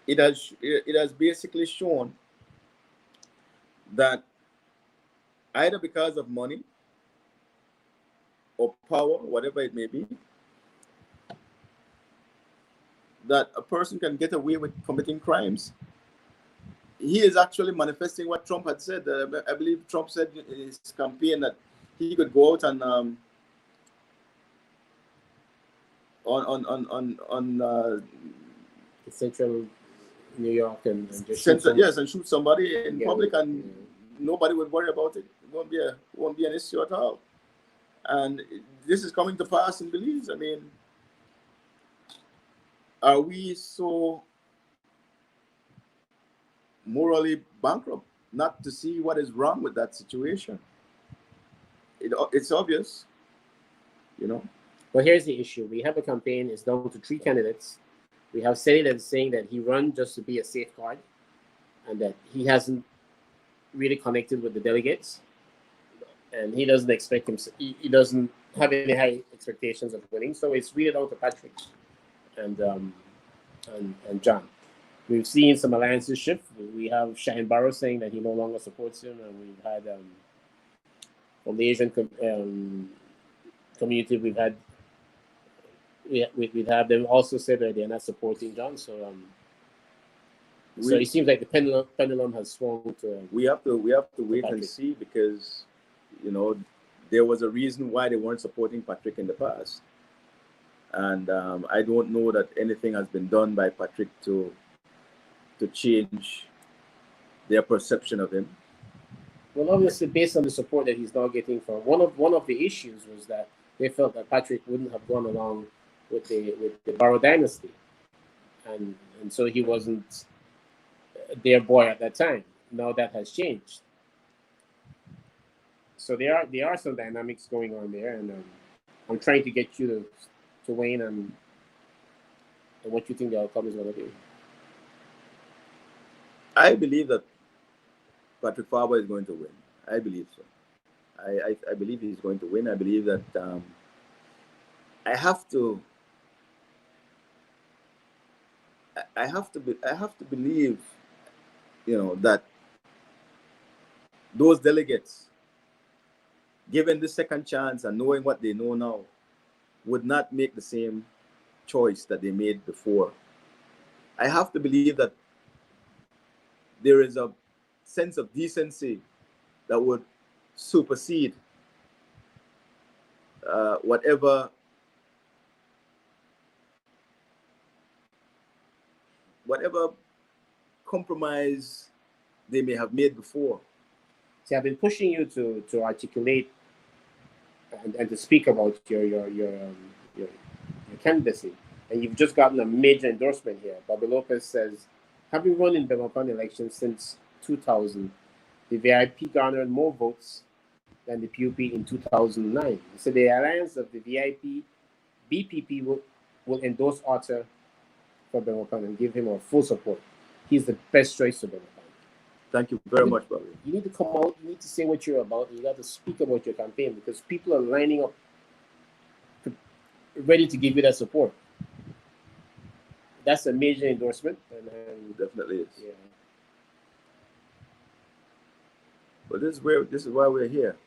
it has basically shown that either because of money or power, whatever it may be, that a person can get away with committing crimes. He is actually manifesting what Trump had said. I believe Trump said in his campaign that he could go out and on central New York and and shoot somebody in public, and nobody would worry about it. It won't be an issue at all. And this is coming to pass in Belize. I mean, are we so morally bankrupt not to see what is wrong with that situation? It's obvious, you know. Well, here's the issue. We have a campaign. It's down to 3 candidates. We have Senate saying that he run just to be a safeguard and that he hasn't really connected with the delegates. And he doesn't expect him. He doesn't have any high expectations of winning. So it's really down to Patrick and John. We've seen some alliances shift. We have Shine Barrow saying that he no longer supports him, and we've had from the Asian community, we've had them also said that they're not supporting John. So so it seems like the pendulum has swung to. We have to wait and see, because you know there was a reason why they weren't supporting Patrick in the past, and I don't know that anything has been done by Patrick to change their perception of him. Well, obviously, based on the support that he's now getting from one of the issues was that they felt that Patrick wouldn't have gone along with the Barrow dynasty, and so he wasn't their boy at that time. Now that has changed. So there are some dynamics going on there, and I'm trying to get you to Wayne and what you think the outcome is going to be. I believe that Patrick Farber is going to win. I believe so. I believe he's going to win. I believe that I have to I have to believe, that those delegates, given the second chance and knowing what they know now, would not make the same choice that they made before. I have to believe that there is a sense of decency that would supersede whatever compromise they may have made before. See, I've been pushing you to articulate and to speak about your candidacy, and you've just gotten a major endorsement here. Bobby Lopez says, having run in Belmopan elections since 2000, the VIP garnered more votes than the PUP in 2009. He said the alliance of the VIP BPP will endorse Arthur for Belmopan and give him our full support. He's the best choice for Belmopan. Thank you very much, Bobby. You need to come out, you need to say what you're about, and you got to speak about your campaign because people are lining up ready to give you that support. That's a major endorsement. And definitely is. Yeah. But this is why we're here.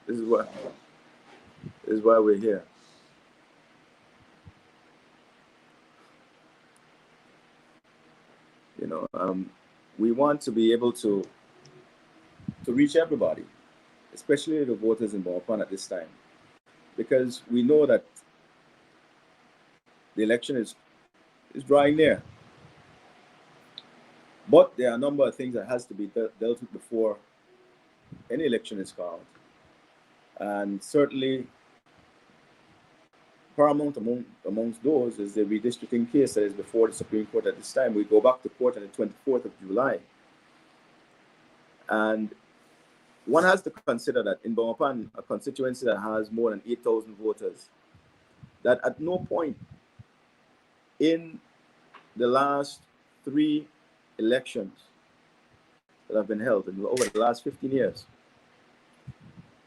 This is why we're here. We want to be able to reach everybody, especially the voters in Belmopan at this time, because we know that the election is drawing near. But there are a number of things that has to be dealt with before any election is called, and certainly paramount amongst those is the redistricting case that is before the Supreme Court at this time. We go back to court on the 24th of July. And one has to consider that in Belmopan, a constituency that has more than 8,000 voters, that at no point in the last 3 elections that have been held over the last 15 years,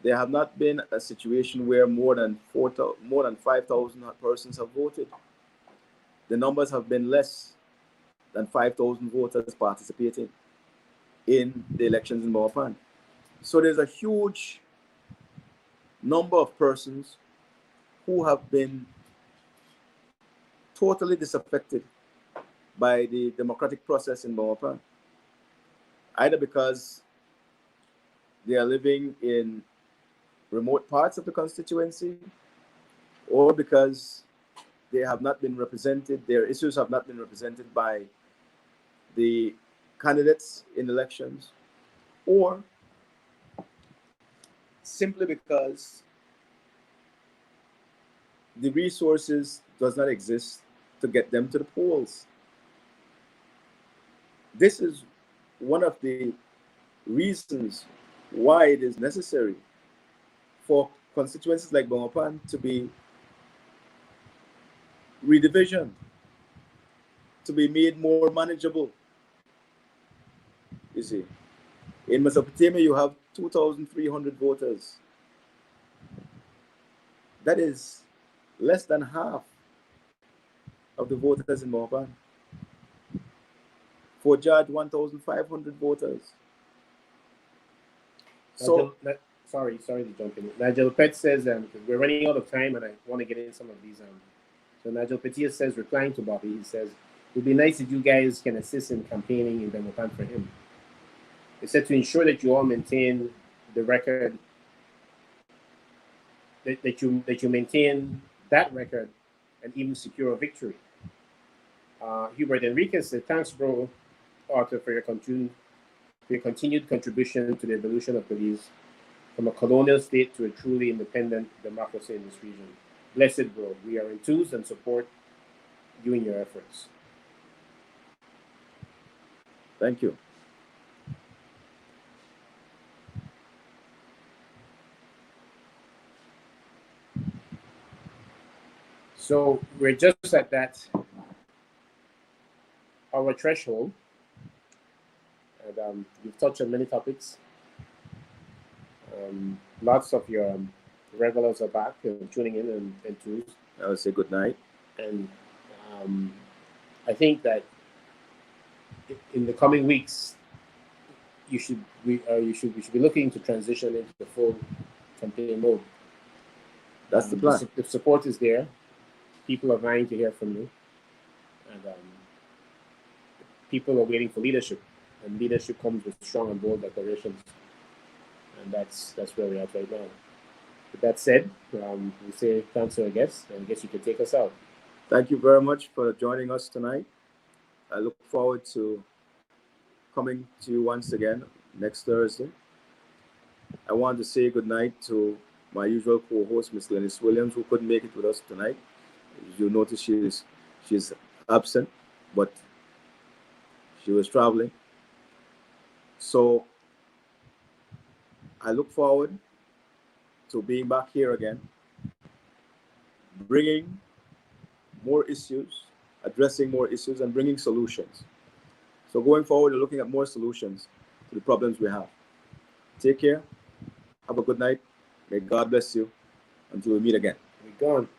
there have not been a situation where more than 5,000 persons have voted. The numbers have been less than 5,000 voters participating in the elections in Belmopan. So there's a huge number of persons who have been totally disaffected by the democratic process in Belmopan, either because they are living in remote parts of the constituency, or because they have not been represented, their issues have not been represented by the candidates in elections, or simply because the resources does not exist to get them to the polls. This is one of the reasons why it is necessary for constituencies like Belmopan to be redivisioned, to be made more manageable. You see, in Mesopotamia, you have 2,300 voters. That is less than half of the voters in Belmopan. For Judge, 1,500 voters. So, sorry to jump in. Nigel Pett says, we're running out of time and I want to get in some of these. So Nigel Petit says, replying to Bobby, he says, it would be nice if you guys can assist in campaigning in Belmopan for him. He said to ensure that you all maintain the record, that you maintain that record and even secure a victory. Hubert Enriquez said, thanks, bro, Arthur, for your continued contribution to the evolution of Belize from a colonial state to a truly independent democracy in this region. Blessed, bro. We are enthused and support you in your efforts. Thank you. So we're just at that, our threshold. And you've touched on many topics. Lots of your regulars are back tuning in and tools. I would say good night. And I think that in the coming weeks, we should be looking to transition into the full campaign mode. That's the plan. The support is there. People are vying to hear from you, and people are waiting for leadership. And leadership comes with strong and bold declarations, and that's where we're at right now. With that said, we say thanks to our guests, and I guess you can take us out. Thank you very much for joining us tonight. I look forward to coming to you once again next Thursday. I want to say good night to my usual co-host, Miss Glennis Williams, who couldn't make it with us tonight. As you notice, she's absent, but she was traveling. So I look forward to being back here again, bringing more issues, addressing more issues, and bringing solutions. So going forward, we're looking at more solutions to the problems we have. Take care. Have a good night. May God bless you. Until we meet again. We're gone.